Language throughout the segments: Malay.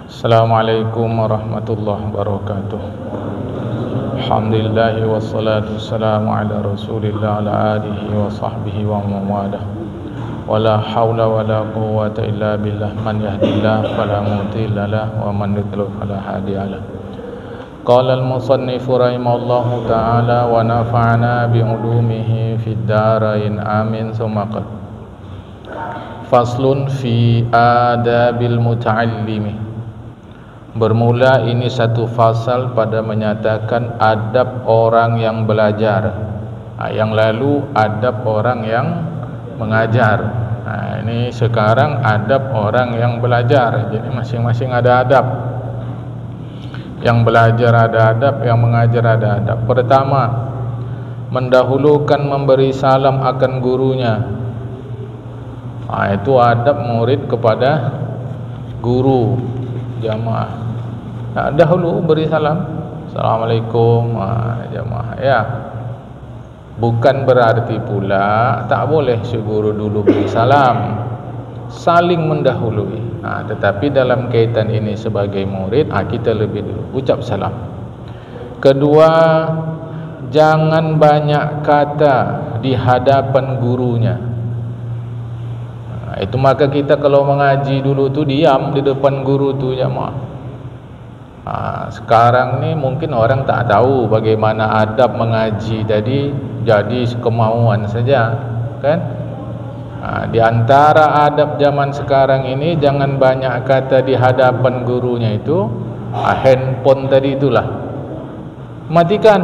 Assalamualaikum warahmatullahi wabarakatuh. Alhamdulillah wassalatu wassalamu ala Rasulillah ala alihi wa sahbihi wa mawalah. Wala haula wala quwwata illa billah. Man yahdihillahu fala mudilla lahu wa man yudlil fala hadiyalah. Qala al-musannif rahimahullahu ta'ala wa nafa'ana bi ulumihi fid darain amin. Summa qala faslun fi adabil muta'allimi. Bermula ini satu fasal pada menyatakan adab orang yang belajar. Yang lalu adab orang yang mengajar. Ini sekarang adab orang yang belajar. Jadi masing-masing ada adab. Yang belajar ada adab, yang mengajar ada adab. Pertama, mendahulukan memberi salam akan gurunya. Itu adab murid kepada guru. Jamaah dahulu beri salam, Assalamualaikum jamaah ya. Bukan berarti pula tak boleh si guru dulu beri salam, saling mendahului. Tetapi dalam kaitan ini sebagai murid, kita lebih dulu ucap salam. Kedua, jangan banyak kata di hadapan gurunya. Itu maka kita kalau mengaji dulu tu diam di depan guru tu jemaah. Sekarang ni mungkin orang tak tahu bagaimana adab mengaji tadi, jadi kemauan saja kan. Di antara adab zaman sekarang ini, jangan banyak kata di hadapan gurunya itu. Handphone tadi itulah matikan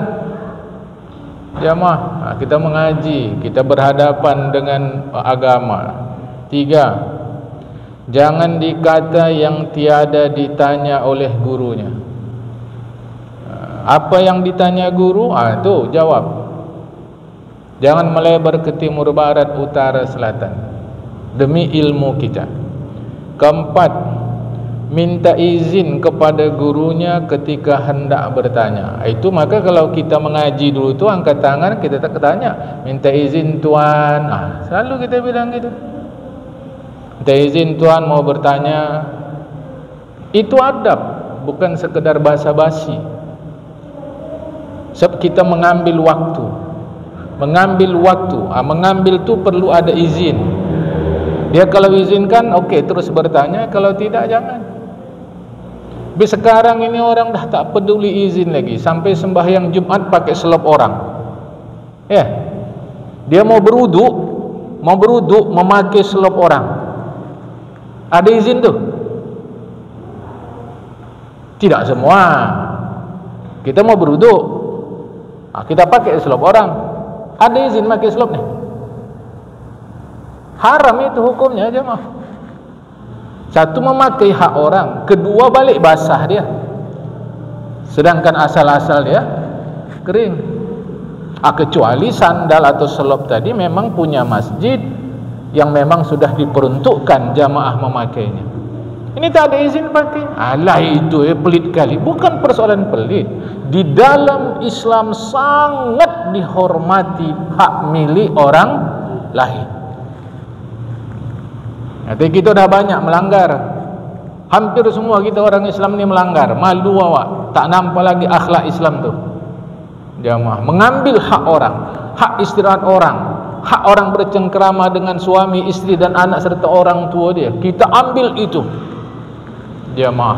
jemaah. Kita mengaji, kita berhadapan dengan agama. 3. Jangan dikata yang tiada ditanya oleh gurunya. Apa yang ditanya guru, itu jawab. Jangan melebar ke timur, barat, utara, selatan demi ilmu kita. 4. Minta izin kepada gurunya ketika hendak bertanya. Itu maka kalau kita mengaji dulu tu angkat tangan, kita tak tanya, minta izin tuan. Selalu kita bilang gitu. Minta izin tuan mau bertanya. Itu adab, bukan sekedar basa-basi. Sebab kita mengambil waktu. Mengambil tu perlu ada izin. Dia kalau izinkan okey terus bertanya, kalau tidak jangan. Tapi sekarang ini orang dah tak peduli izin lagi. Sampai sembahyang Jumat pakai selop orang. Dia mau berwuduk memakai selop orang. Ada izin tu? Tidak semua. Kita mau berwuduk, kita pakai selop orang. Ada izin pakai selop ni? Haram itu hukumnya jemaah. Satu, memakai hak orang. Kedua, balik basah dia. Sedangkan asal-asal dia kering. Kecuali sandal atau selop tadi memang punya masjid yang memang sudah diperuntukkan jamaah memakainya. Ini tak ada izin pakai. Itu pelit kali. Bukan persoalan pelit. Di dalam Islam sangat dihormati hak milik orang lain. Tapi kita dah banyak melanggar. Hampir semua kita orang Islam ni melanggar. Malu awak, tak nampak lagi akhlak Islam tu. Jamaah mengambil hak orang, hak istirahat orang, hak orang bercengkerama dengan suami, isteri dan anak serta orang tua dia. Kita ambil itu jamaah.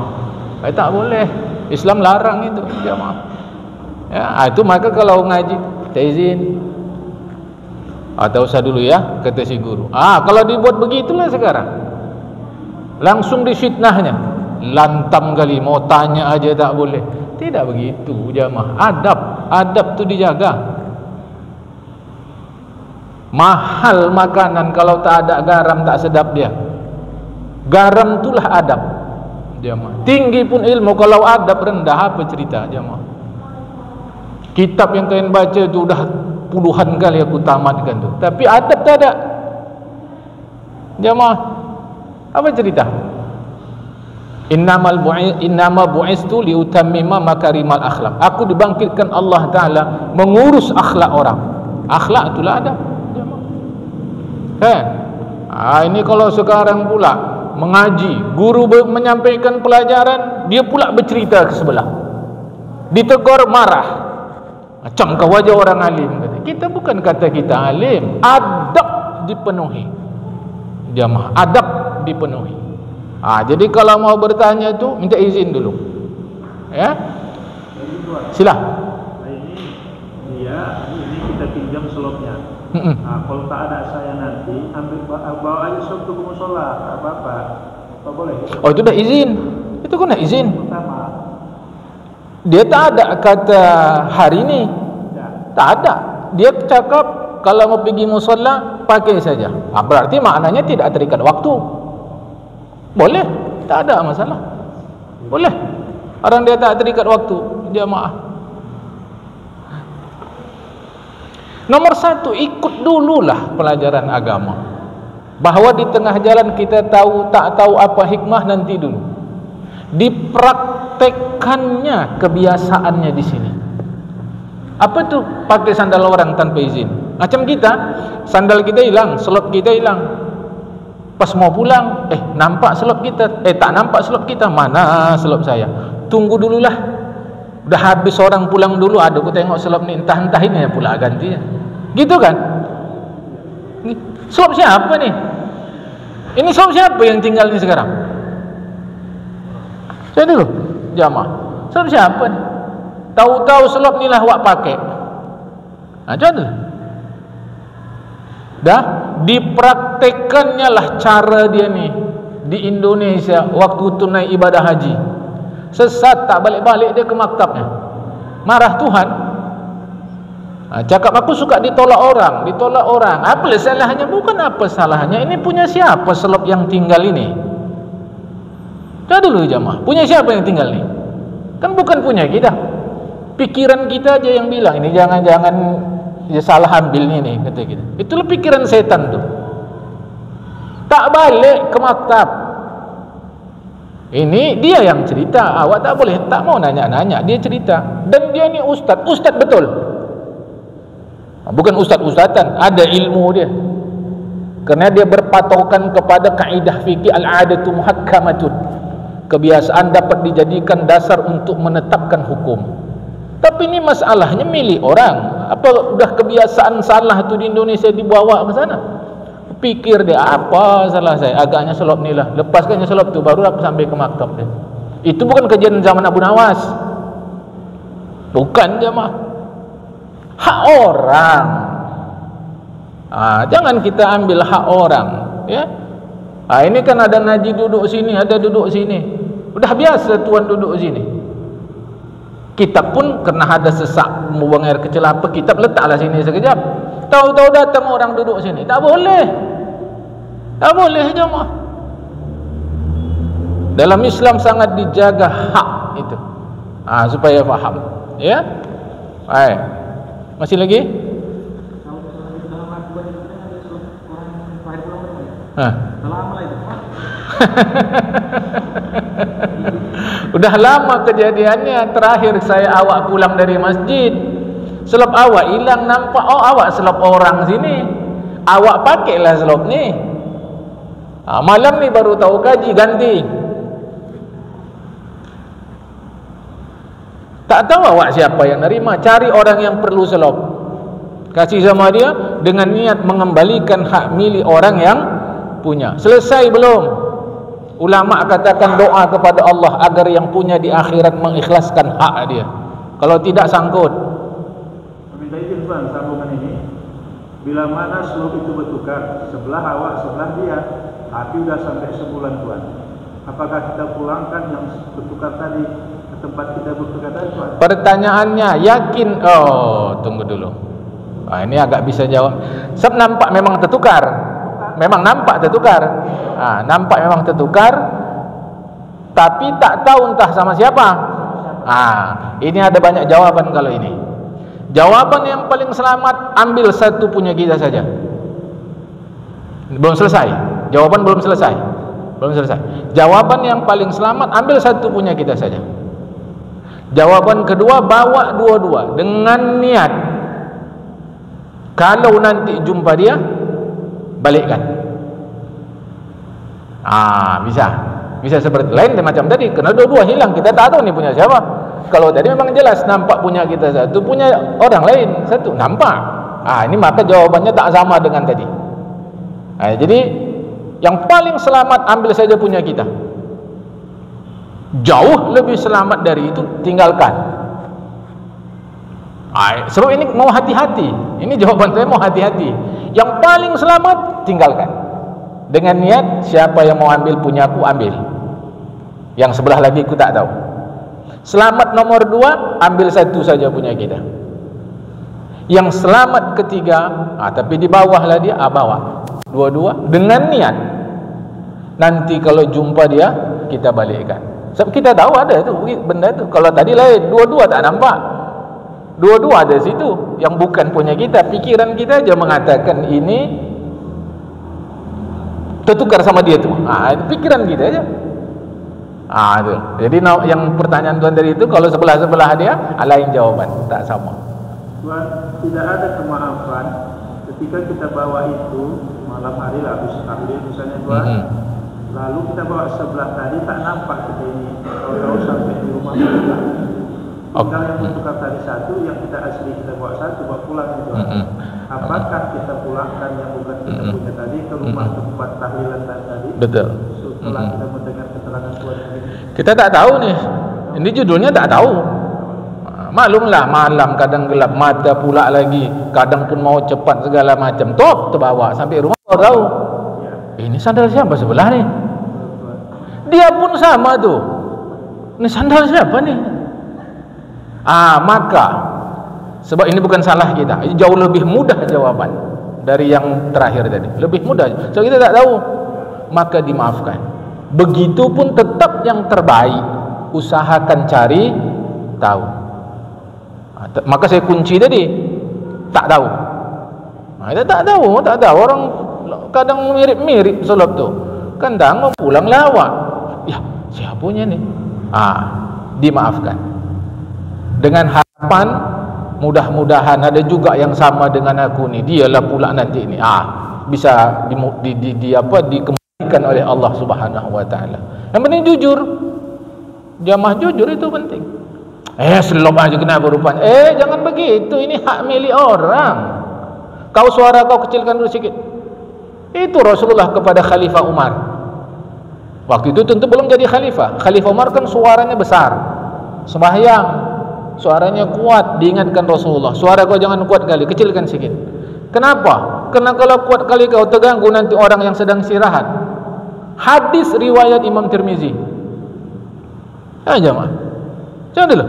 Tak boleh. Islam larang itu jamaah. Itu maka kalau ngaji tak izin. Tak usah dulu ya, kata si guru. Kalau dibuat begitulah sekarang, langsung disitnahnya. Lantam kali, mau tanya aja tak boleh. Tidak begitu jamaah. Adab tu dijaga. Mahal makanan kalau tak ada garam tak sedap dia. Garam itulah adab jemaah. Tinggi pun ilmu kalau adab rendah, apa cerita jemaah? Kitab yang kalian baca tu dah puluhan kali aku tamatkan tu, tapi adab tak ada jemaah. Apa cerita? Innama bu'istu liutammima makarimal akhlak. Aku dibangkitkan Allah Ta'ala mengurus akhlak orang. Akhlak itulah adab. Ini kalau sekarang pula mengaji, guru menyampaikan pelajaran, dia pula bercerita ke sebelah, ditegur, marah, macam kau wajah orang alim. Kita bukan kata kita alim, adab dipenuhi jamaah, adab dipenuhi. Jadi kalau mau bertanya tu minta izin dulu, ya. Sila. Ini kita pinjam slotnya. Kalau tak ada saya nanti ambil bawa aja slot ke musola, tak apa-apa. Tak boleh. Oh, itu dah izin. Itu kan dah izin. Pertama. Dia tak ada kata hari ini. Tak ada. Dia cakap kalau mau pergi musola pakai saja. Berarti maknanya tidak terikat waktu. Boleh. Tak ada masalah. Boleh. Orang dia tak terikat waktu, jamaah. Nomor satu, ikut dululah pelajaran agama. Bahawa di tengah jalan kita tahu tak tahu apa hikmah, nanti dulu. Dipraktekkannya kebiasaannya di sini. Apa tu pakai sandal orang tanpa izin? Macam kita, sandal kita hilang, slot kita hilang. Pas mau pulang, nampak slot kita, tak nampak slot kita. Mana slot saya? Tunggu dululah. Dah habis orang pulang dulu, aku tengok slot ni, entah-entah ini ya pula gantinya. Gitu kan? Slot siapa ni? Ini slot siapa yang tinggal ni sekarang? Saya dulu, jamaah. Slot siapa ni? Tahu-tahu slot ni lah awak pakai. Contoh. Dah dipraktekannya lah cara dia ni di Indonesia waktu tunai ibadah haji. Sesat tak balik-balik dia ke maktabnya, marah Tuhan. Cakap aku suka ditolak orang. Apa salahnya? Bukan apa salahnya, ini punya siapa selop yang tinggal ini? Coba dulu jamaah, punya siapa yang tinggal ni? Kan bukan punya kita. Pikiran kita aja yang bilang ini jangan-jangan dia salah ambil ni kata kita. Itulah pikiran setan tu. Tak balik ke maktab. Ini dia yang cerita, awak tak boleh, tak mau nanya-nanya, dia cerita. Dan dia ni ustaz betul. Bukan ustaz-ustazan, ada ilmu dia. Kerana dia berpatokan kepada kaidah fikih al-'adatu muhakkamatun. Kebiasaan dapat dijadikan dasar untuk menetapkan hukum. Tapi ini masalahnya milik orang. Apa udah kebiasaan salah tu di Indonesia dibawa ke sana? Pikir dia, apa salah saya? Agaknya selop ni lah, lepaskannya selop tu baru aku sampai ke maktab dia. Itu bukan kejadian zaman Abu Nawas. Bukan jemaah. Hak orang. Jangan kita ambil hak orang, ya. Ini kan ada Naji duduk sini, ada duduk sini. Udah biasa tuan duduk sini. Kitab pun kena ada sesak mau buang air kecil apa, kitab letaklah sini sekejap. Tahu-tahu datang orang duduk sini. Tak boleh. Tak boleh jemaah. Dalam Islam sangat dijaga hak itu. Supaya faham. Ya? Masih lagi? Udah lama kejadiannya. Terakhir saya awak pulang dari masjid, selop awak hilang, nampak awak selop orang sini, awak pakailah selop ni. Malam ni baru tahu kaji ganti. Tak tahu awak siapa yang nerima, cari orang yang perlu selop, kasih sama dia dengan niat mengembalikan hak milik orang yang punya. Selesai belum? Ulama katakan doa kepada Allah agar yang punya di akhirat mengikhlaskan hak dia. Kalau tidak sangkut. Minta izin Tuan, sambungan ini. Bila mana selop itu bertukar, sebelah awak, sebelah dia, tapi sudah sampai sebulan Tuan, apakah kita pulangkan yang bertukar tadi ke tempat kita bertukar tadi Tuan? Pertanyaannya yakin? Tunggu dulu. Ini agak bisa jawab. Sebab nampak memang tertukar. Memang nampak tertukar. Nampak memang tertukar, tapi tak tahu entah sama siapa. Ini ada banyak jawaban kalau ini. Jawaban yang paling selamat, ambil satu punya kita saja. Belum selesai. Jawaban belum selesai. Belum selesai. Jawaban yang paling selamat, ambil satu punya kita saja. Jawaban kedua, bawa dua-dua dengan niat kalau nanti jumpa dia, balikkan. Bisa seperti lain macam tadi, karena dua-dua hilang, kita tak tahu ni punya siapa. Kalau tadi memang jelas nampak punya kita satu, punya orang lain satu, nampak. Ini maka jawabannya tak sama dengan tadi. Jadi yang paling selamat ambil saja punya kita. Jauh lebih selamat dari itu tinggalkan. Sebab ini mau hati-hati. Ini jawaban saya mau hati-hati. Yang paling selamat tinggalkan. Dengan niat siapa yang mau ambil punyaku ambil. Yang sebelah lagi aku tak tahu. Selamat nomor 2, ambil satu saja punya kita. Yang selamat ketiga, tapi di bawahlah dia, bawa dua-dua dengan niat. Nanti kalau jumpa dia kita balikkan. Sebab kita tahu ada tu benda tu. Kalau tadi lain, dua-dua tak nampak. Dua-dua ada situ yang bukan punya kita. Pikiran kita aja mengatakan ini tertukar sama dia tu. Pikiran kita aja. Tu. Jadi yang pertanyaan tuan tadi itu, kalau sebelah-sebelah dia lain jawaban, tak sama. Tuan, tidak ada kemaafan ketika kita bawa itu malam hari lah habis tahlil misalnya tuan. Lalu kita bawa sebelah tadi tak nampak kita ini. Kalau sampai di rumah kita. Tinggal yang bertukar tadi satu, yang kita asli kita bawa satu, bawa pulang itu. Apakah kita pulangkan yang bukan kita punya tadi ke rumah tempat tahlilan tadi? Betul. Setelah kita mendengar keterangan tuan ini. Kita tak tahu nih. Ini judulnya tak tahu. Maklumlah malam kadang gelap mata pula lagi. Kadang pun mau cepat segala macam. Terbawa sampai rumah baru tahu. Ini sandal siapa sebelah ni? Dia pun sama tu. Ini sandal siapa ni? Maka sebab ini bukan salah kita, ini jauh lebih mudah jawaban dari yang terakhir tadi, lebih mudah. So kita tak tahu, maka dimaafkan. Begitupun tetap yang terbaik, usahakan cari tahu. Maka saya kunci tadi, tak tahu. Kita tak tahu orang kadang mirip-mirip sulap tu. Kadang mau pulang lawak. Ya, siapanya ni? Dimaafkan. Dengan harapan mudah-mudahan ada juga yang sama dengan aku ni, dialah pula nanti ni bisa dikembalikan oleh Allah Subhanahu wa taala. Yang penting jujur. Jamaah jujur itu penting. Selop aja kenapa rupanya? Jangan begitu, ini hak milik orang. Kau suara kau kecilkan dulu sikit. Itu Rasulullah kepada Khalifah Umar. Waktu itu tentu belum jadi khalifah. Khalifah Umar kan suaranya besar. Sembahyang suaranya kuat, diingatkan Rasulullah, suara kau jangan kuat kali, kecilkan sikit. Kenapa? Karena kalau kuat kali kau terganggu nanti orang yang sedang istirahat. Hadis riwayat Imam Tirmizi. Jemaah, jangan dulu.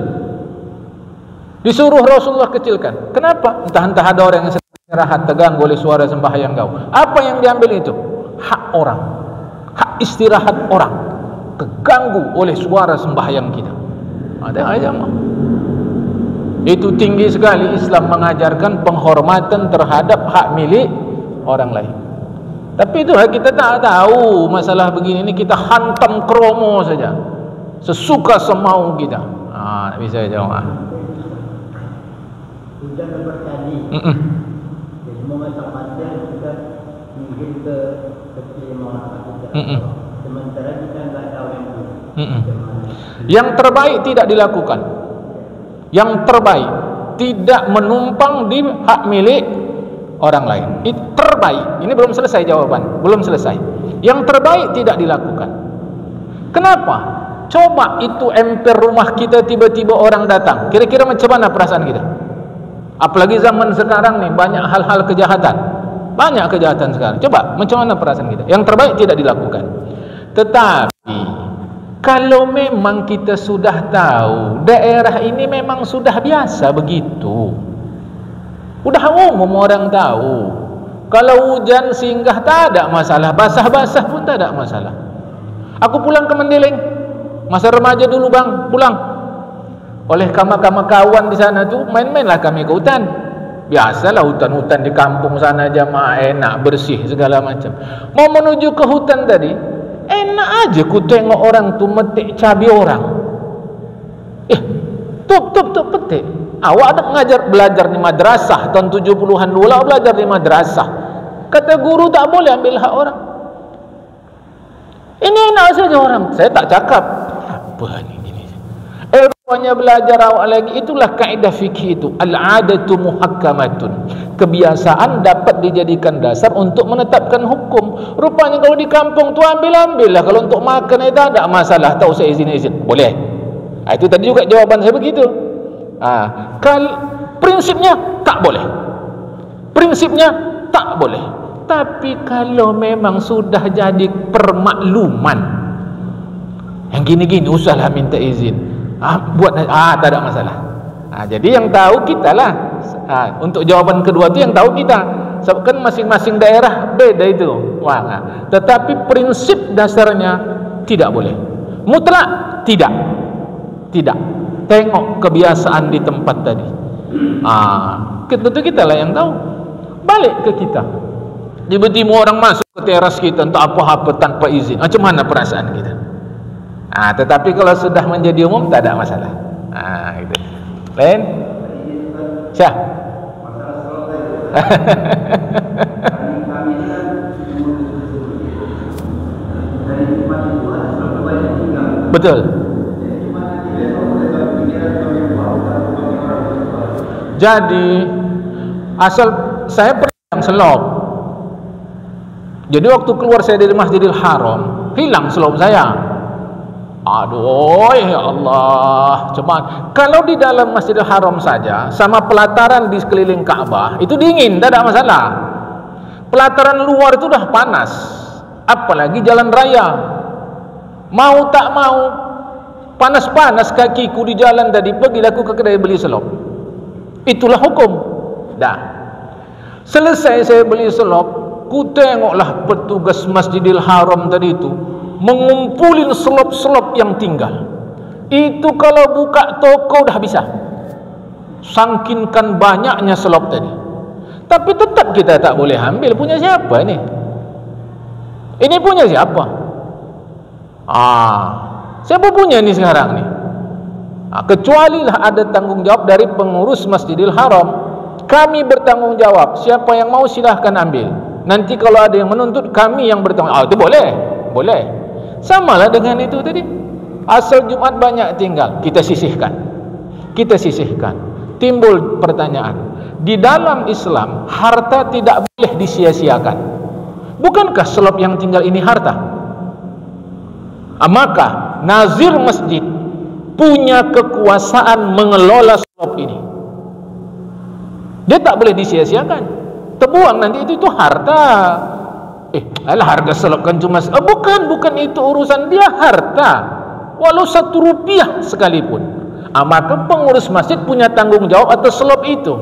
Disuruh Rasulullah kecilkan. Kenapa? Entah ada orang yang sedang istirahat terganggu oleh suara sembahyang kau. Apa yang diambil itu? Hak orang, hak istirahat orang terganggu oleh suara sembahyang kita. Ada aja mah. Itu tinggi sekali Islam mengajarkan penghormatan terhadap hak milik orang lain. Tapi itu kita tak tahu masalah begini ini, kita hantam kromo saja, sesuka semau kita. Tak bisa jawab. Sudah bertani. Semua macam-macam kita mungkin ke masyarakat kita. Sementara kita tak tahu yang itu. Yang terbaik tidak dilakukan. Yang terbaik tidak menumpang di hak milik orang lain. Itu terbaik. Ini belum selesai jawaban, belum selesai. Yang terbaik tidak dilakukan. Kenapa? Coba itu emper rumah kita tiba-tiba orang datang. Kira-kira macam mana perasaan kita? Apalagi zaman sekarang nih banyak hal-hal kejahatan. Banyak kejahatan sekarang. Coba macam mana perasaan kita? Yang terbaik tidak dilakukan. Tetapi kalau memang kita sudah tahu daerah ini memang sudah biasa begitu, udah umum orang tahu, kalau hujan singgah tak ada masalah, basah-basah pun tak ada masalah. Aku pulang ke Mendeleng masa remaja dulu bang, pulang oleh kawan di sana tu main-mainlah kami ke hutan. Biasalah hutan-hutan di kampung sana jamaah enak, bersih segala macam. Mau menuju ke hutan tadi, enak aja ku tengok orang tu metik cabai orang. Tup petik. Awak ada belajar di madrasah tahun 70-an dulu, belajar di madrasah. Kata guru tak boleh ambil hak orang. Ini enak saja orang. Saya tak cakap apa ni gini. Rupanya belajar awak lagi. Itulah kaedah fikih itu, al-'adatu muhakkamatun. Kebiasaan dapat dijadikan dasar untuk menetapkan hukum. Rupanya kalau di kampung tu ambil lah. Kalau untuk makan itu tak ada masalah, tak usah izin-izin, boleh. Itu tadi juga jawaban saya begitu. Prinsipnya tak boleh, prinsipnya tak boleh. Tapi kalau memang sudah jadi permakluman, yang gini-gini usahlah minta izin, tak ada masalah. Jadi yang tahu kita lah. Untuk jawaban kedua tu yang tahu kita, sebab kan masing-masing daerah beda itu. Tetapi prinsip dasarnya tidak boleh, mutlak tidak. Tengok kebiasaan di tempat tadi. Tentu kita lah yang tahu. Balik ke kita, tiba-tiba orang masuk ke teras kita entah apa-apa tanpa izin, macam mana perasaan kita? Tetapi kalau sudah menjadi umum tak ada masalah. Gitu. Lain? Syah. Betul. Jadi asal saya pernah selop. Jadi waktu keluar saya dari Masjidil Haram, hilang selop saya. Aduh, ya Allah, cuman kalau di dalam Masjidil Haram saja sama pelataran di sekeliling Ka'bah itu dingin, tidak ada masalah. Pelataran luar itu dah panas, apalagi jalan raya. Mau tak mau, panas-panas kakiku di jalan tadi, pergilah aku ke kedai beli selop. Itulah hukum. Dah selesai saya beli selop, ku tengoklah petugas Masjidil Haram tadi itu mengumpulin selop-selop yang tinggal. Itu kalau buka toko dah bisa, sangkinkan banyaknya selop tadi. Tapi tetap kita tak boleh ambil. Punya siapa ini? Ini punya siapa? Siapa punya ni sekarang ni? Kecualilah ada tanggung jawab dari pengurus Masjidil Haram. Kami bertanggung jawab. Siapa yang mau silahkan ambil. Nanti kalau ada yang menuntut, kami yang bertanggung jawab. Itu boleh, boleh. Samalah dengan itu tadi. Asal Jumat banyak tinggal, kita sisihkan. Timbul pertanyaan, di dalam Islam harta tidak boleh disia-siakan. Bukankah selop yang tinggal ini harta? Maka nazir masjid punya kekuasaan mengelola selop ini. Dia tak boleh disia-siakan. Terbuang nanti itu harta. Harga selop kan cuma bukan itu urusan dia, harta walau 1 rupiah sekalipun. Maka pengurus masjid punya tanggung jawab atas selop itu.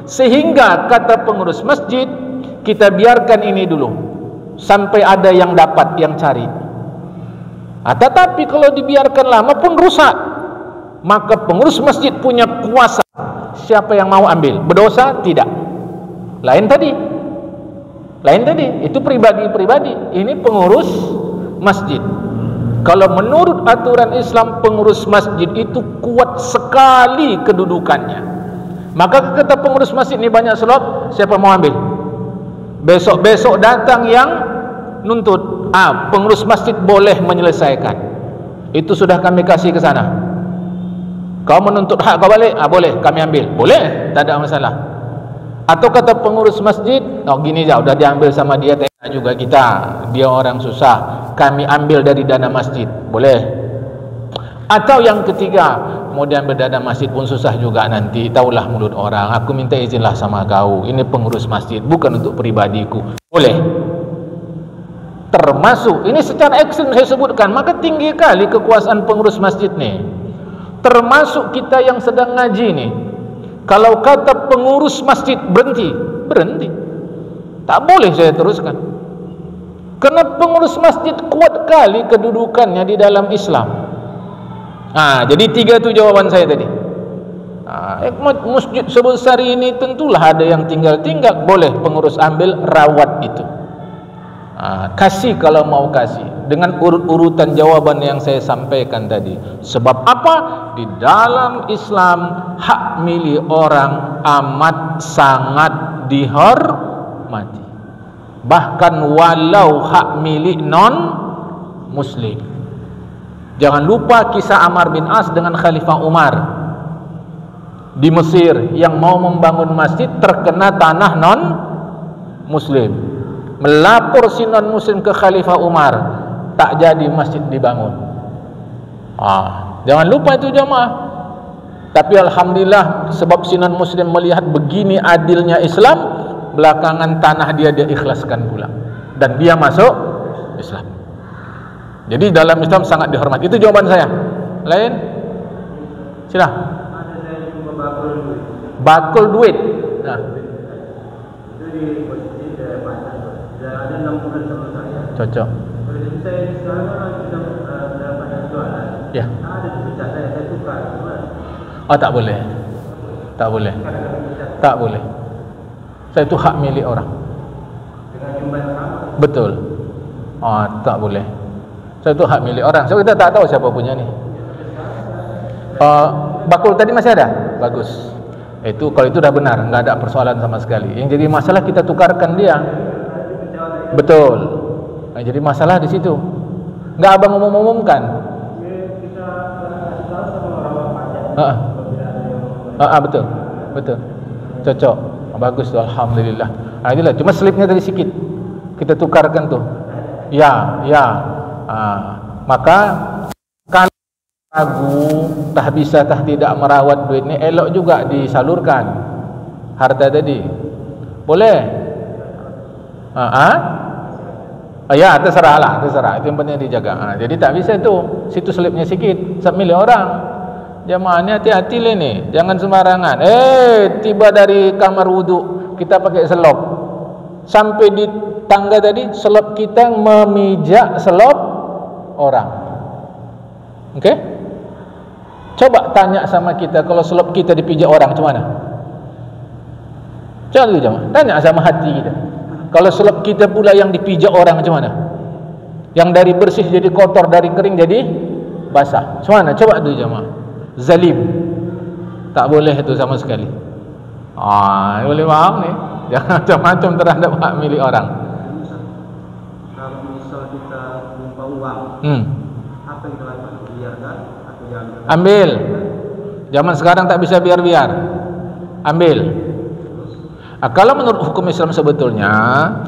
Sehingga kata pengurus masjid, kita biarkan ini dulu sampai ada yang dapat, yang cari. Tetapi kalau dibiarkan lama pun rusak. Maka pengurus masjid punya kuasa. Siapa yang mau ambil, berdosa tidak. Lain tadi, itu pribadi-pribadi. Ini pengurus masjid. Kalau menurut aturan Islam, pengurus masjid itu kuat sekali kedudukannya. Maka kata pengurus masjid ini banyak selop, siapa mau ambil? Besok-besok datang yang nuntut, pengurus masjid boleh menyelesaikan. Itu sudah kami kasih ke sana. Kau menuntut hak kau balik, boleh, kami ambil. Boleh, tak ada masalah. Atau kata pengurus masjid, gini aja, udah diambil sama dia, tengok juga kita, dia orang susah, kami ambil dari dana masjid, boleh. Atau yang ketiga, mau diambil dana masjid pun susah juga nanti, taulah mulut orang, aku minta izinlah sama kau, ini pengurus masjid, bukan untuk pribadiku, boleh. Termasuk, ini secara ekstrim saya sebutkan, maka tinggi kali kekuasaan pengurus masjid nih. Termasuk kita yang sedang ngaji nih. Kalau kata pengurus masjid berhenti, tak boleh saya teruskan. Karena pengurus masjid kuat kali kedudukannya di dalam Islam. Jadi 3 itu jawaban saya tadi. Masjid sebesar ini tentulah ada yang tinggal-tinggal, boleh pengurus ambil, rawat itu. Kasih kalau mau kasih, dengan urut-urutan jawaban yang saya sampaikan tadi. Sebab apa? Di dalam Islam hak milik orang amat sangat dihormati. Bahkan walau hak milik non Muslim. Jangan lupa kisah Ammar bin As dengan Khalifah Umar di Mesir yang mau membangun masjid terkena tanah non Muslim. Melapor si non Muslim ke Khalifah Umar, tak jadi masjid dibangun. Jangan lupa itu jamaah. Tapi alhamdulillah sebab si non Muslim melihat begini adilnya Islam, belakangan tanah dia ikhlaskan pula dan dia masuk Islam. Jadi dalam Islam sangat dihormati. Itu jawaban saya. Lain? Sila. Bakul duit. Nah. Itu di posisi saya baca. Ada 6 bulan sama saya. Cocok. Kalau saya sekarang kita dapat jualan. Ya. Ada di pecah saya tukar. Oh, tak boleh. Tak boleh. Tak boleh. Saya itu hak milik orang. Dengan jumlah yang sama. Betul. Tak boleh. Saya itu hak milik orang. So kita tak tahu siapa punya ni. Bakul tadi masih ada? Bagus. Itu kalau itu dah benar, enggak ada persoalan sama sekali. Yang jadi masalah kita tukarkan dia. Betul. Yang jadi masalah di situ. Enggak abang umumkan. Kita tahu sama orang Betul. Betul. Cocok. Bagus tu, alhamdulillah. Inilah cuma slipnya tadi sikit. Kita tukarkan tu. Ya. Maka kalau ragu tah bisa tah tidak merawat duit ni, elok juga disalurkan harta tadi. Boleh? Ya, terserah. Itu yang penting dijaga. Jadi tak bisa tu. Situ slipnya sikit, slip milik orang. Jamaah ni hati-hati lah ni. Jangan sembarangan. Tiba dari kamar wudu, kita pakai selop. Sampai di tangga tadi, selop kita memijak selop orang. Okey? Coba tanya sama kita, kalau selop kita dipijak orang macam mana? Coba dulu jemaah, tanya sama hati kita. Kalau selop kita pula yang dipijak orang macam mana? Yang dari bersih jadi kotor, dari kering jadi basah. Macam mana? Coba dulu jemaah. Zalim. Tak boleh itu sama sekali. Boleh faham ni? Jangan macam-macam terhadap hak milik orang. Kalau misal kita jumpa uang, apa yang kita lakukan? Biarkan atau jangan? Ambil. Zaman sekarang tak bisa biar-biar. Ambil. Kalau menurut hukum Islam sebetulnya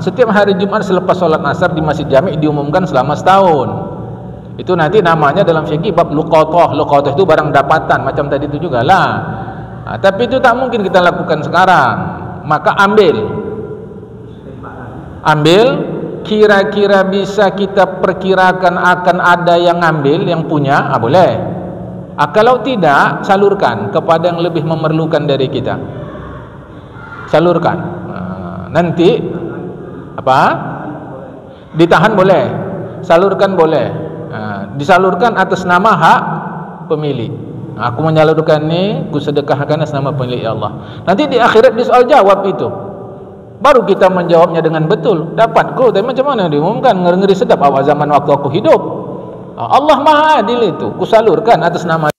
setiap hari Jumat selepas solat asar di Masjid Jami' diumumkan selama setahun. Itu nanti namanya dalam fikih bab luqatah. Luqatah itu barang dapatan, macam tadi itu jugalah. Tapi itu tak mungkin kita lakukan sekarang. Maka ambil. Kira-kira bisa kita perkirakan akan ada yang ambil, yang punya, boleh. Kalau tidak, salurkan kepada yang lebih memerlukan dari kita. Salurkan. Nanti ditahan boleh, salurkan boleh. Disalurkan atas nama hak pemilik. Aku menyalurkan ni, aku sedekahkan atas nama pemilik Allah. Nanti di akhirat di soal jawab itu, baru kita menjawabnya dengan betul. Dapat kau, tapi macam mana diumumkan? Ngeri-ngeri sedap awal zaman waktu aku hidup. Allah Maha Adil itu, ku salurkan atas nama.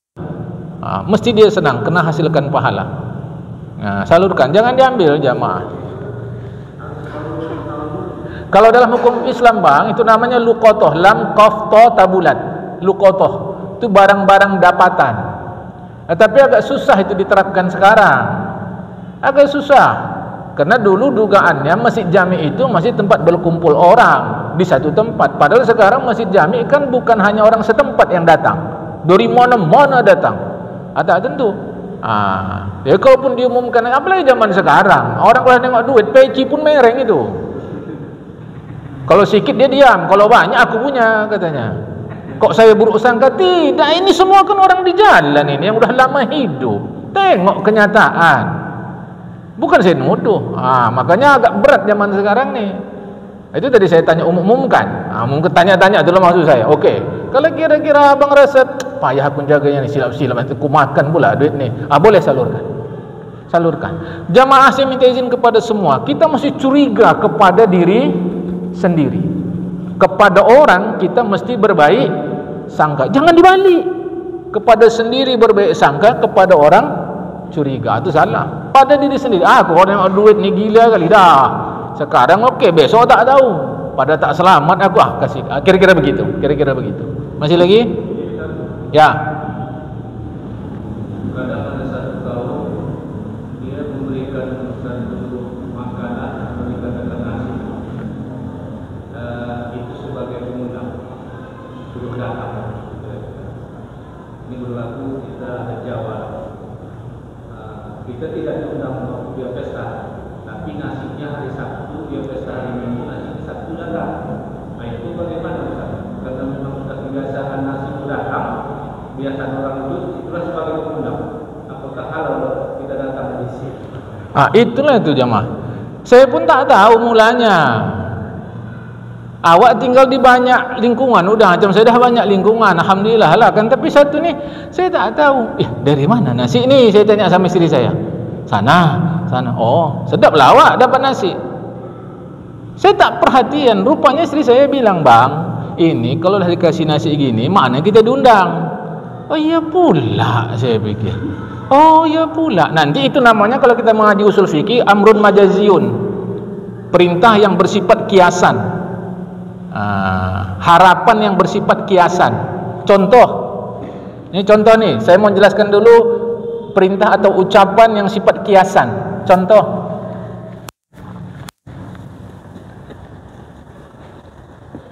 Mesti dia senang, kena hasilkan pahala. Salurkan, jangan diambil jamaah. Kalau dalam hukum Islam bang, itu namanya luqatah, lam qaf ta tabulat. Luqatah itu barang-barang dapatan. Tapi agak susah itu diterapkan sekarang. Agak susah. Karena dulu dugaannya Masjid Jami' itu masih tempat berkumpul orang di satu tempat. Padahal sekarang Masjid Jami' kan bukan hanya orang setempat yang datang. Dari mana-mana datang. Tak tentu. Ya kalaupun diumumkan, apalagi zaman sekarang, orang kalau tengok duit, peci pun mereng itu. Kalau sikit dia diam, kalau banyak aku punya katanya. Kok saya buruk sangka? Tidak, ini semua kan orang di jalan ini yang udah lama hidup. Tengok kenyataan. Bukan saya nuduh. Makanya agak berat zaman sekarang nih. Itu tadi saya tanya umumkan. Mungkin tanya-tanya dulu maksud saya. Okey. Kalau kira-kira abang rasa payah aku jaganya ni, silap-silap nanti aku makan pula duit ni. Boleh salurkan. Jamaah saya minta izin kepada semua. Kita mesti curiga kepada diri sendiri. Kepada orang kita mesti berbaik sangka. Jangan dibalik. Kepada sendiri berbaik sangka, kepada orang curiga. Itu salah. Pada diri sendiri, aku kalau tengok duit ni gila kali dah. Sekarang okey, besok tak tahu. pada tak selamat aku kasih. Kira-kira begitu, kira-kira begitu. Masih lagi? Ya. Kadang ada satu kaum dia memberikan satu makanan, memberikan nasi, itu sebagai pengundang suruh datang. Ini berlaku kita ada Jawa. Kita tidak diundang untuk dia pesta, tapi nasinya hari Sabtu, dia pesta hari Minggu, nasinya Sabtu datang. Nah itu bagaimana Ustaz? Karena memang sudah kebiasaan nasi itu datang, biasaan orang itu itulah sebagai pengundang. Apakah halal kita datang di sini? Itulah itu jamaah. Saya pun tak tahu mulanya. Awak tinggal di banyak lingkungan, udah macam saya dah banyak lingkungan, alhamdulillah lah kan. Tapi satu ni saya tak tahu. Dari mana nasi ni? Saya tanya sama isteri saya. Sana. Oh, sedap lah awak dapat nasi. Saya tak perhatian. Rupanya isteri saya bilang, bang, ini kalau dah dikasih nasi gini, mana kita diundang? Oh iya pula, saya pikir. Oh iya pula. Nanti itu namanya kalau kita mengaji usul fikih amrun majaziyun, perintah yang bersifat kiasan. Harapan yang bersifat kiasan. Contoh, ini contoh nih, saya mau jelaskan dulu perintah atau ucapan yang sifat kiasan. Contoh,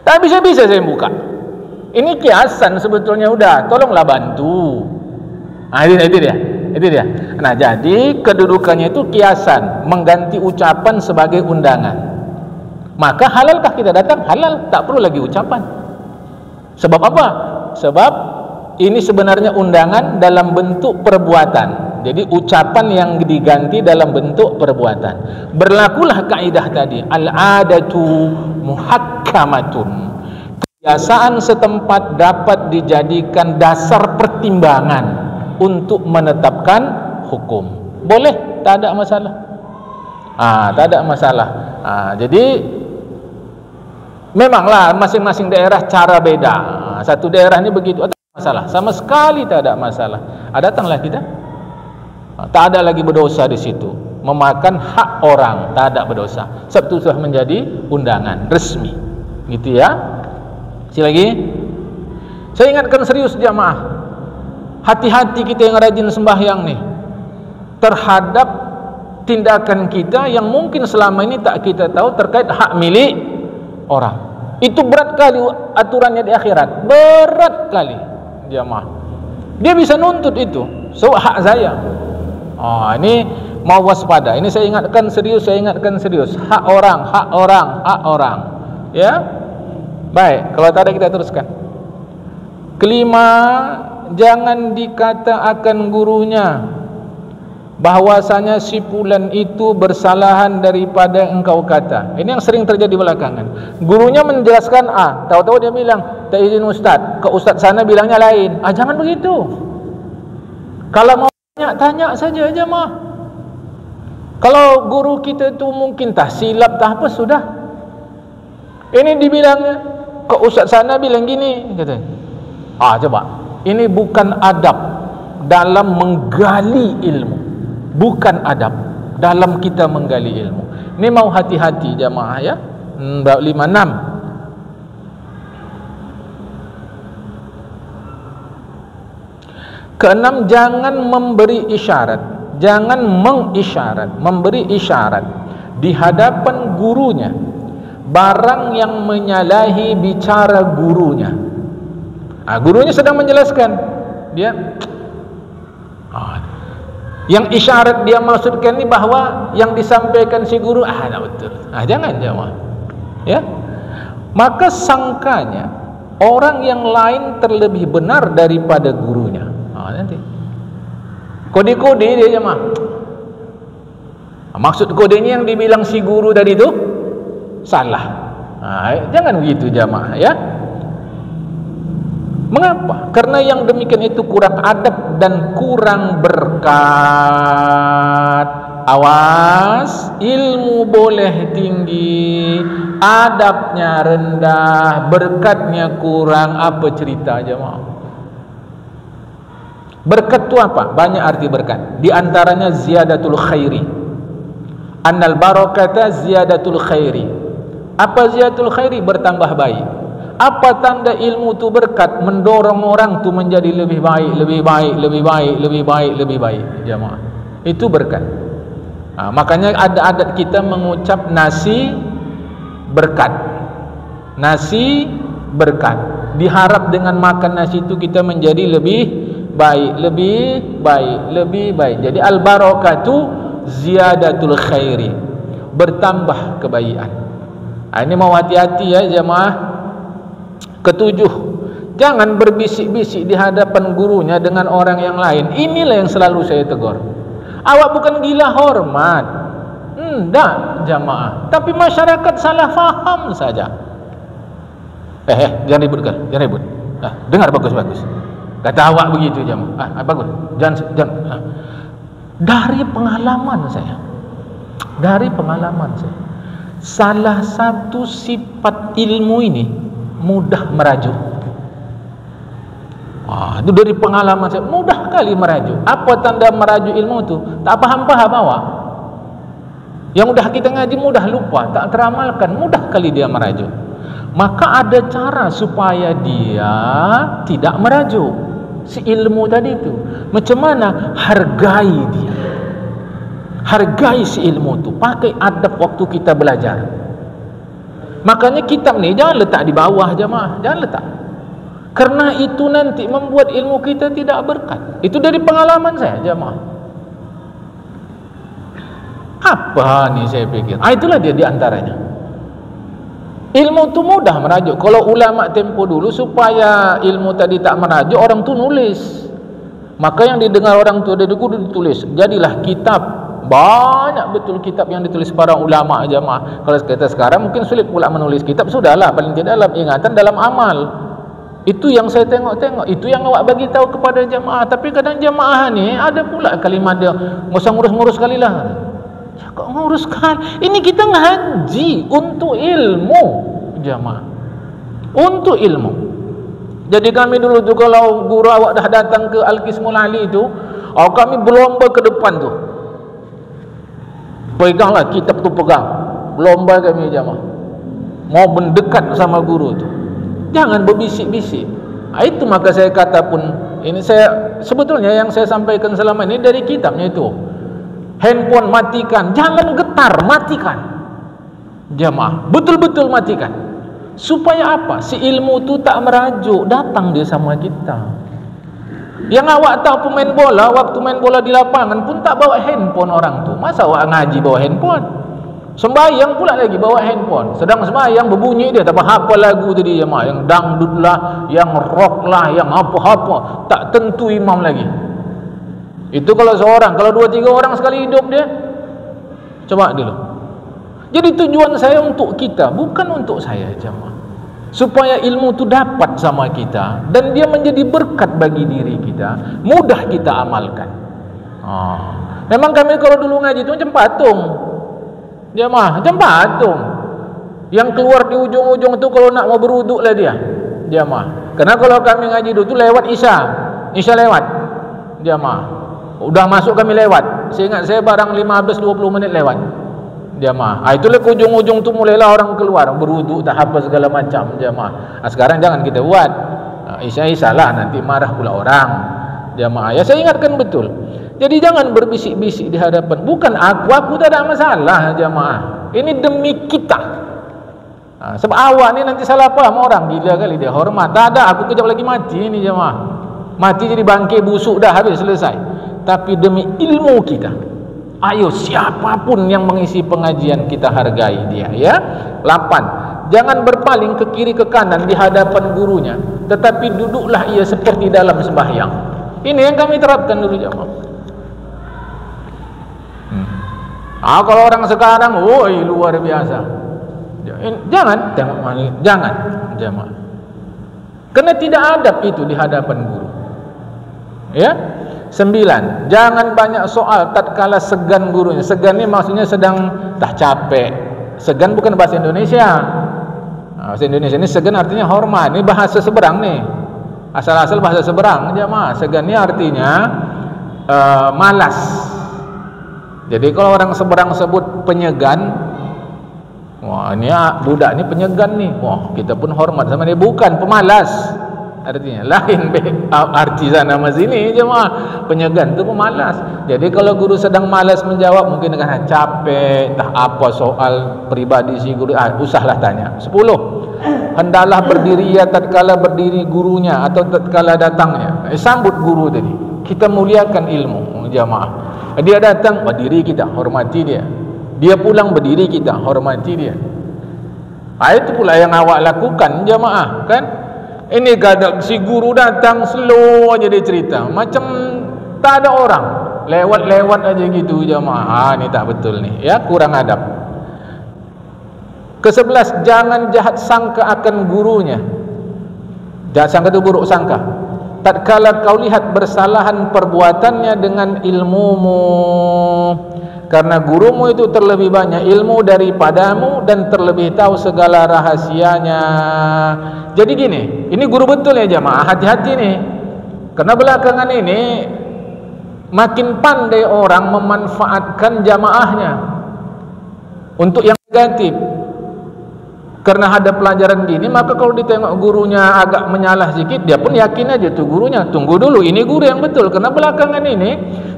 tak bisa-bisa saya buka. Ini kiasan sebetulnya, udah, tolonglah bantu. Itu dia. Nah, jadi kedudukannya itu kiasan, mengganti ucapan sebagai undangan. Maka halalkah kita datang? Halal, tak perlu lagi ucapan. Sebab apa? Sebab ini sebenarnya undangan dalam bentuk perbuatan. Jadi ucapan yang diganti dalam bentuk perbuatan. Berlakulah kaidah tadi, al-adatu muhakkamatun. Kebiasaan setempat dapat dijadikan dasar pertimbangan untuk menetapkan hukum. Boleh, tak ada masalah. Tak ada masalah. Jadi memanglah masing-masing daerah cara beda. Satu daerah ni begitu, tak ada masalah. Sama sekali tak ada masalah. Datanglah kita. Tak ada lagi berdosa di situ. Memakan hak orang, tak ada berdosa. Sebab itu sudah menjadi undangan resmi. Gitu ya. Sekali lagi, saya ingatkan serius jamaah. Hati-hati kita yang rajin sembahyang nih terhadap tindakan kita yang mungkin selama ini tak kita tahu terkait hak milik orang. Itu berat kali aturannya di akhirat. Berat kali jamaah. Dia bisa nuntut itu. So hak saya. Ini mau waspada. Ini saya ingatkan serius. Hak orang. Ya. Baik, kalau tak ada kita teruskan. Kelima, jangan dikata akan gurunya bahwasanya si fulan itu bersalahan daripada engkau kata. Ini yang sering terjadi belakangan. Gurunya menjelaskan A, tahu-tahu dia bilang tak izin ustaz, ke ustaz sana bilangnya lain. Jangan begitu. Kalau mau tanya saja mah. Kalau guru kita itu mungkin tak silap tak apa, sudah. Ini dibilangnya ke ustaz sana bilang gini, kata. Coba. Ini bukan adab dalam menggali ilmu. Bukan adab dalam kita menggali ilmu. Ini mau hati-hati jamaah ya. 5-6. Keenam, jangan memberi isyarat. Jangan mengisyarat, memberi isyarat di hadapan gurunya barang yang menyalahi bicara gurunya. Gurunya sedang menjelaskan, dia yang isyarat dia maksudkan ni bahawa yang disampaikan si guru tak betul. Jangan jamaah. Ya. Maka sangkanya orang yang lain terlebih benar daripada gurunya. Nanti kode-kode dia jamaah. Maksud kodenya yang dibilang si guru tadi itu salah. Jangan begitu jamaah ya. Mengapa? Karena yang demikian itu kurang adab dan kurang berkat. Awas, ilmu boleh tinggi, adabnya rendah, berkatnya kurang. Apa cerita jemaah? Berkat itu apa? Banyak arti berkat. Di antaranya ziyadatul khairi. Annal barakata ziyadatul khairi. Apa ziyadatul khairi? Bertambah baik. Apa tanda ilmu tu berkat? Mendorong orang tu menjadi lebih baik, lebih baik, lebih baik, lebih baik, lebih baik. Jamaah, itu berkat. Makanya ada adat kita mengucap nasi berkat. Nasi berkat. Diharap dengan makan nasi itu kita menjadi lebih baik, lebih baik, lebih baik. Jadi al-barakatu ziyadatul khairi, bertambah kebaikan. Ini mau hati-hati ya jamaah. Ketujuh, jangan berbisik-bisik di hadapan gurunya dengan orang yang lain. Inilah yang selalu saya tegur. Awak bukan gila hormat, enggak jamaah, tapi masyarakat salah faham saja. Jangan ribut kan, jangan ribut. Dengar bagus-bagus. Kata awak begitu jamaah. Bagus. Jangan. Dari pengalaman saya, salah satu sifat ilmu ini mudah merajuk. Itu dari pengalaman saya, mudah kali merajuk. Apa tanda merajuk ilmu itu? Tak paham-paham awak. Yang udah kita ngaji mudah lupa, tak teramalkan, mudah kali dia merajuk. Maka ada cara supaya dia tidak merajuk si ilmu tadi itu. Macam mana? Hargai dia, hargai si ilmu itu, pakai adab waktu kita belajar. Makanya kitab ni jangan letak di bawah jemaah, jangan letak. Karena itu nanti membuat ilmu kita tidak berkat. Itu dari pengalaman saya jemaah. Apa ni saya pikir? Itulah dia di antaranya. Ilmu tu mudah merajuk. Kalau ulama tempo dulu supaya ilmu tadi tak merajuk, orang tu nulis. Maka yang didengar orang tu dari kudu ditulis. Jadilah kitab. Banyak betul kitab yang ditulis para ulama jamaah. Kalau kita sekarang mungkin sulit pula menulis kitab, sudahlah paling tidak dalam ingatan, dalam amal. Itu yang saya tengok-tengok, itu yang awak bagi tahu kepada jamaah. Tapi kadang jamaah ni ada pula kalimat dia, "Enggak usah ngurus-ngurus kali lah." Ya, kok nguruskan? Ini kita ngaji untuk ilmu jamaah, untuk ilmu. Jadi kami dulu tu kalau guru awak dah datang ke Al-Qismul Ali tu, kami berlomba ke depan tu. Peganglah kitab tu, pegang, lomba kami jamaah, mau mendekat sama guru tu. Jangan berbisik-bisik. Itu maka saya kata pun, ini saya sebetulnya yang saya sampaikan selama ini dari kitabnya itu. Handphone matikan, jangan getar, matikan jamaah, betul-betul matikan. Supaya apa? Si ilmu tu tak merajuk, datang dia sama kita. Yang awak tahu pemain bola, waktu main bola di lapangan pun tak bawa handphone orang tu. Masa awak ngaji bawa handphone? Sembahyang pula lagi bawa handphone. Sedang sembahyang berbunyi dia, tak apa lagu tadi jemaah, yang dangdut lah, yang rock lah, yang apa-apa, tak tentu imam lagi. Itu kalau seorang, kalau 2-3 orang sekali hidup dia. Coba dulu. Jadi tujuan saya untuk kita, bukan untuk saya jemaah. Supaya ilmu itu dapat sama kita dan dia menjadi berkat bagi diri kita, mudah kita amalkan. Memang kami kalau dulu ngaji itu macam patung jemaah, macam patung yang keluar di ujung-ujung tu kalau nak mau beruduk lah dia jemaah. Karena kalau kami ngaji dulu tu lewat Isya lewat jemaah, udah masuk kami lewat. Saya ingat saya barang 15-20 menit lewat jamaah. Itulah ke ujung-ujung tu mulailah orang keluar berwuduk tak apa segala macam jamaah. Sekarang jangan kita buat. Isya lah nanti marah pula orang jamaah. Ya saya ingatkan betul. Jadi jangan berbisik-bisik di hadapan. Bukan aku tak ada masalah jamaah. Ini demi kita. Sebab awak ni nanti salah paham orang, gila kali dia hormat. Tak ada, aku kejap lagi mati ni jamaah. Mati jadi bangkai busuk dah, habis selesai. Tapi demi ilmu kita. Ayo siapapun yang mengisi pengajian kita hargai dia ya. 8. Jangan berpaling ke kiri ke kanan di hadapan gurunya, tetapi duduklah ia seperti dalam sembahyang. Ini yang kami terapkan dulu jemaah. Kalau orang sekarang, woi luar biasa. Jangan tengok mana, jangan jemaah. Karena tidak adab itu di hadapan guru. Ya. 9. Jangan banyak soal tatkala segan gurunya. Segan ni maksudnya sedang tak capek. Segan bukan bahasa Indonesia. Bahasa Indonesia ni segan artinya hormat. Ini bahasa seberang nih. Asal-asal bahasa seberang jemaah. Segan ni artinya malas. Jadi kalau orang seberang sebut penyegan, Wah, ini budak ni penyegan ni. Wah, kita pun hormat sama dia. Bukan pemalas. Artinya lain arti sana sama sini jemaah. Penyegan tu pemalas. Jadi kalau guru sedang malas menjawab, mungkin dengan capek, entah apa soal pribadi si guru, usahlah tanya. 10. Hendaklah berdiri ya tatkala berdiri gurunya atau tatkala datangnya. Sambut guru tadi. Kita muliakan ilmu jemaah. Dia datang, berdiri kita hormati dia. Dia pulang, berdiri kita hormati dia. Itu pula yang awak lakukan jemaah, kan? Ini kadang si guru datang slow aja dia cerita, macam tak ada orang, lewat-lewat aja gitu jemaah. Ini tak betul nih, ya, kurang adab. Ke-11, jangan jahat sangka akan gurunya. Jahat sangka itu buruk sangka. Tatkala kau lihat bersalahan perbuatannya dengan ilmumu, karena gurumu itu terlebih banyak ilmu daripadamu dan terlebih tahu segala rahasianya. Jadi gini, ini guru betul ya jamaah, hati-hati nih. Karena belakangan ini makin pandai orang memanfaatkan jamaahnya untuk yang negatif. Karena ada pelajaran gini, maka kalau ditengok gurunya agak menyalah sedikit, dia pun yakin aja tuh gurunya. Tunggu dulu, ini guru yang betul. Karena belakangan ini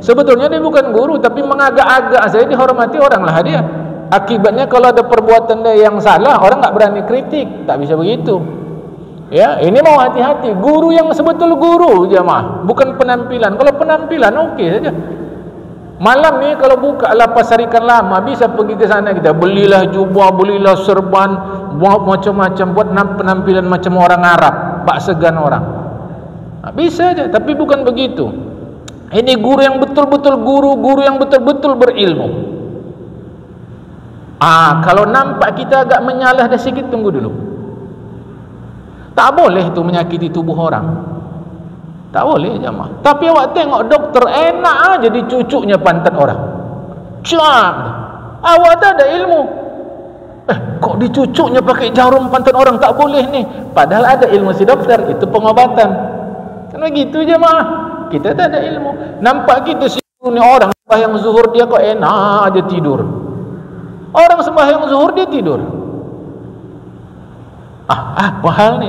sebetulnya dia bukan guru, tapi mengagak-agak saya dihormati orang lah dia. Akibatnya kalau ada perbuatan dia yang salah, orang tak berani kritik. Tak bisa begitu. Ya, ini mau hati-hati. Guru yang sebetul guru jemaah, bukan penampilan. Kalau penampilan okey saja. Malam ni kalau buka lapas Ikan Lama, bisa pergi ke sana kita, belilah jubah, belilah serban, buat macam-macam, buat penampilan macam orang Arab, bak segan orang. Bisa aja, tapi bukan begitu. Ini guru yang betul-betul guru yang betul-betul berilmu. Kalau nampak kita agak menyalah dah sikit, tunggu dulu. Tak boleh tu menyakiti tubuh orang. Tak boleh jemaah. Tapi awak tengok doktor enak aja dicucuknya pantat orang. Cak. Awak tak ada ilmu. Kok dicucuknya pakai jarum pantat orang, tak boleh ni. Padahal ada ilmu si dokter, itu pengobatan. Kan begitu jemaah. Kita tak ada ilmu. Nampak kita si ni orang sembahyang zuhur dia kok enak aja tidur. Orang sembahyang zuhur dia tidur. Apa hal ni?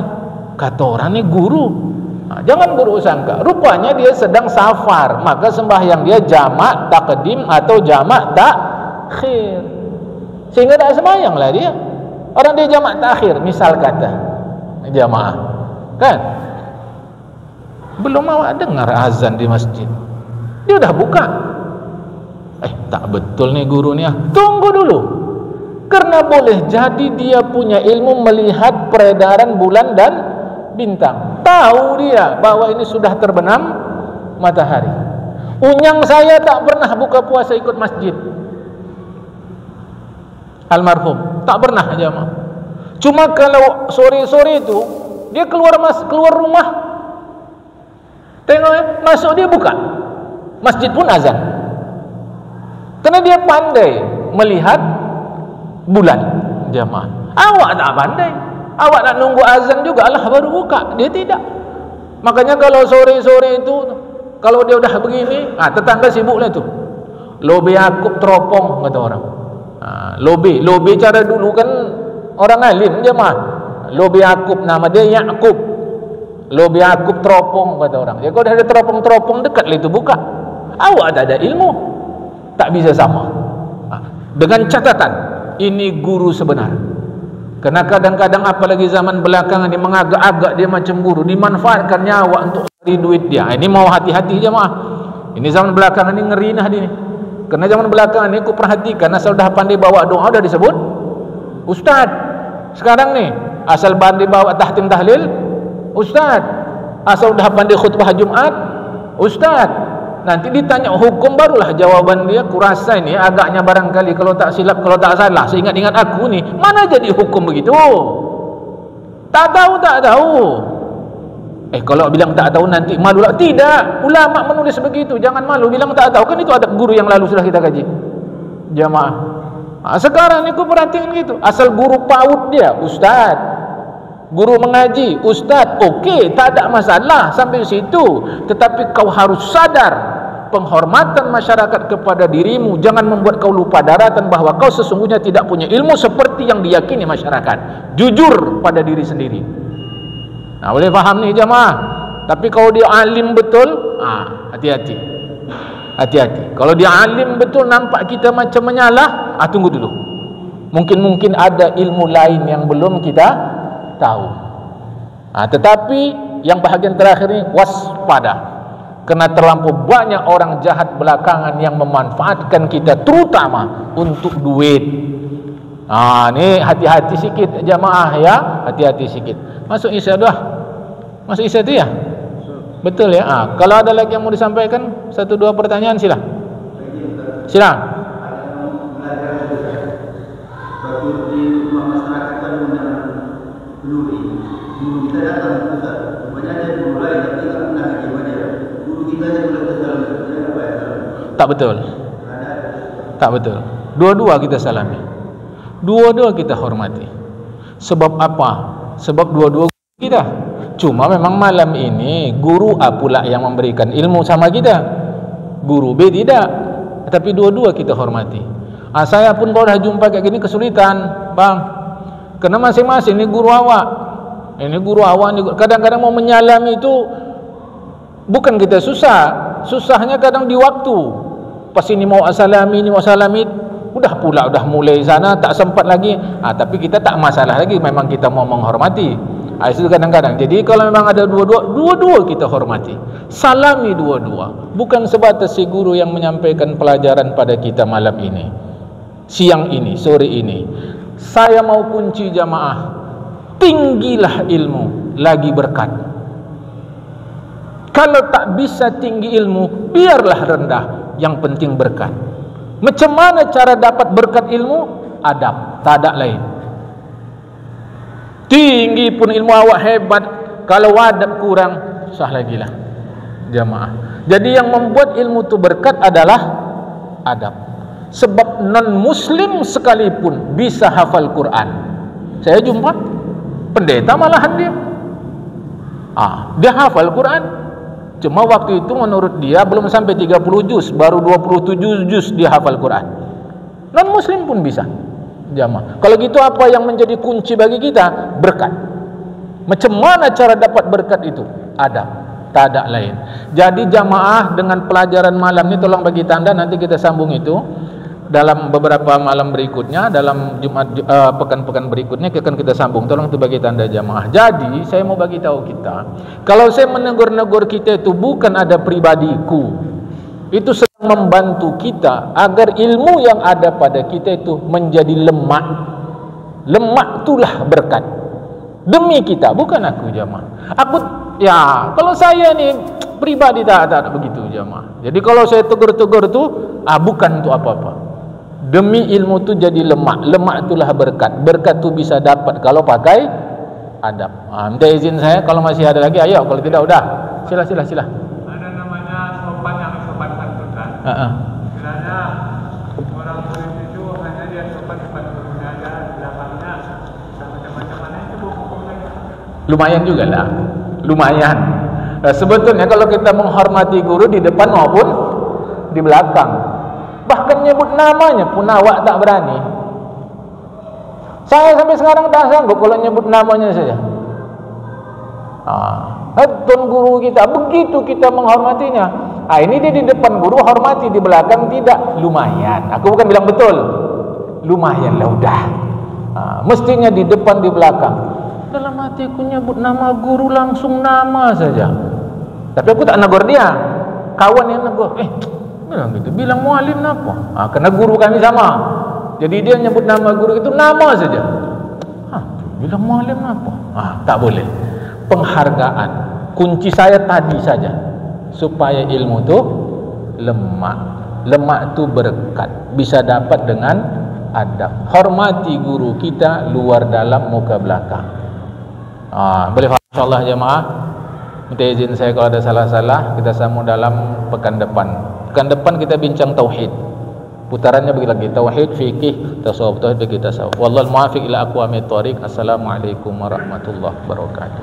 Kata orang ni guru. Jangan buruk sangka. Rupanya dia sedang safar, maka sembahyang dia jamak takdim atau jamak takhir, sehingga tak sembahyang lah dia. Orang dia jamak takhir, misal kata jamaah, kan? Belum awak dengar azan di masjid, dia dah buka. Tak betul nih guru ni. Tunggu dulu. Karena boleh jadi dia punya ilmu melihat peredaran bulan dan bintang. Tahu dia bahwa ini sudah terbenam matahari. Unyang saya tak pernah buka puasa ikut masjid. Almarhum tak pernah jemaah. Cuma kalau sore-sore itu dia keluar rumah, tengok masuk dia buka masjid pun azan. Karena dia pandai melihat bulan jemaah. Awak tak pandai. Awak nak nunggu azan juga Allah baru buka. Dia tidak. Makanya kalau sore-sore itu, kalau dia dah begini, tetangga sibuklah tu. Lobe Yakub teropong kata orang. Lobe cara dulu kan orang alim jemaah. Lobe Yakub nama dia Yakub. Lobe Yakub teropong kata orang. Ya kalau dah ada teropong-teropong dekat lah itu buka. Awak tak ada ilmu, tak bisa sama. Dengan catatan ini guru sebenar. Karena kadang-kadang apalagi zaman belakangan ni mengagak-agak dia macam guru, dimanfaatkan nyawa untuk cari duit dia. Ini mau hati-hati jemaah. Ini zaman belakangan ni ngeri nah dia ni. Karena zaman belakangan ni aku perhatikan asal dah pandai bawa doa dah disebut ustaz. Sekarang ni asal pandai bawa tahtim tahlil ustaz. Asal dah pandai khutbah Jumat ustaz. Nanti ditanya hukum barulah jawaban dia. Kurasa ini agaknya barangkali kalau tak silap, kalau tak salah, seingat-ingat aku ni, mana jadi hukum begitu? Tak tahu. Kalau bilang tak tahu nanti malu lah. Tidak, ulama menulis begitu. Jangan malu bilang tak tahu. Kan itu adab guru yang lalu sudah kita kaji jamaah. Sekarang ni aku perhatikan gitu. Asal guru PAUD dia ustaz, guru mengaji ustaz, okey, tak ada masalah sampai situ. Tetapi kau harus sadar penghormatan masyarakat kepada dirimu jangan membuat kau lupa daratan bahwa kau sesungguhnya tidak punya ilmu seperti yang diyakini masyarakat. Jujur pada diri sendiri. Nah, boleh faham nih jamaah. Tapi kalau dia alim betul, hati-hati. Hati-hati. Kalau dia alim betul nampak kita macam menyalah, tunggu dulu. Mungkin ada ilmu lain yang belum kita tahu. Tetapi yang bahagian terakhir ini waspada. Kerana terlampau banyak orang jahat belakangan yang memanfaatkan kita terutama untuk duit. Ni hati-hati sikit jamaah ya, hati-hati sikit. Masuk Isya dah. Masuk Isya tu ya? Betul ya? Kalau ada lagi yang mau disampaikan, 1-2 pertanyaan sila. Sila. Waktu di rumah masyarakat kan guru kita datang Ustaz. Rupanya dia mulai tapi tak pernah gimana dia. Guru kita yang mulai tersalam. Apa ya? Tak betul. Tak betul. Dua-dua kita salami. Dua-dua kita hormati. Sebab apa? Sebab dua-dua kita. Cuma memang malam ini guru A pula yang memberikan ilmu sama kita. Guru B tidak. Tapi dua-dua kita hormati. Saya pun kalau dah jumpa kayak gini kesulitan, bang. Kerana masing-masing ini guru awak. Ini guru awak ni kadang-kadang mau menyalami itu bukan kita susah. Susahnya kadang di waktu. Pas ini mau asalami, ini mau salami, udah pula udah mulai sana tak sempat lagi. Tapi kita tak masalah lagi, memang kita mau menghormati. Itu kadang-kadang. Jadi kalau memang ada dua-dua kita hormati. Salami dua-dua. Bukan sebatas si guru yang menyampaikan pelajaran pada kita malam ini, siang ini, sore ini. Saya mau kunci jamaah. Tinggilah ilmu, lagi berkat. Kalau tak bisa tinggi ilmu, biarlah rendah. Yang penting berkat. Macam mana cara dapat berkat ilmu? Adab, tak ada lain. Tinggi pun ilmu awak hebat, kalau adab kurang, sah lagi lah jamaah. Jadi yang membuat ilmu itu berkat adalah adab. Sebab non-muslim sekalipun bisa hafal Quran. Saya jumpa pendeta malahan dia hafal Quran. Cuma waktu itu menurut dia belum sampai 30 juz, baru 27 juz dia hafal Quran. Non-muslim pun bisa jamaah. Kalau gitu apa yang menjadi kunci bagi kita? Berkat. Macam mana cara dapat berkat itu? Adab, tak ada lain. Jadi jamaah dengan pelajaran malam ini tolong bagi tanda, nanti kita sambung itu dalam beberapa malam berikutnya, dalam Jumat pekan-pekan berikutnya akan kita sambung. Tolong itu bagi tanda jamaah. Jadi saya mau bagi tahu kita, kalau saya menegur-negur kita itu bukan ada pribadiku, itu sedang membantu kita agar ilmu yang ada pada kita itu menjadi lemak. Lemak itulah berkat demi kita, bukan aku jamaah. Aku ya, kalau saya ni pribadi tak begitu jamaah. Jadi kalau saya tegur-tegur tu bukan untuk apa-apa. Demi ilmu tu jadi lemak. Lemak itulah berkat. Berkat tu bisa dapat kalau pakai adab. Minta izin saya, kalau masih ada lagi ayo, kalau tidak udah. Sila. Ada namanya sopan yang sopan santun kan? Kiranya orang murid itu hanya dia sopan depan gurunya aja, belakangnya macam-macam mana itu hukumnya? Lumayan juga lah. Lumayan. Sebetulnya kalau kita menghormati guru di depan maupun di belakang, bahkan nyebut namanya pun awak tak berani. Saya sampai sekarang tak sanggup kalau nyebut namanya saja. Tuan guru kita, begitu kita menghormatinya. Ini dia di depan guru hormati, di belakang tidak. Lumayan. Aku bukan bilang betul. Lumayan lah udah. Mestinya di depan, di belakang. Dalam hati aku nyebut nama guru langsung nama saja. Tapi aku tak negur dia. Kawan yang negur. Bilang gitu, bilang mualim apa? Karena guru kami sama. Jadi dia nyebut nama guru itu nama saja. Bilang mualim apa? Tak boleh. Penghargaan. Kunci saya tadi saja. Supaya ilmu tu lemak. Lemak tu berkat. Bisa dapat dengan adab. Hormati guru kita luar dalam muka belakang. Boleh faham insyaAllah jemaah. Minta izin saya kalau ada salah-salah, kita sambung dalam pekan depan. Pekan depan kita bincang tauhid. Putarannya begini lagi, tauhid, fikih, tasawuf, tauhid, fikih, tasawuf. Wallahul muwaffiq ila aqwamit thoriq. Assalamualaikum warahmatullahi wabarakatuh.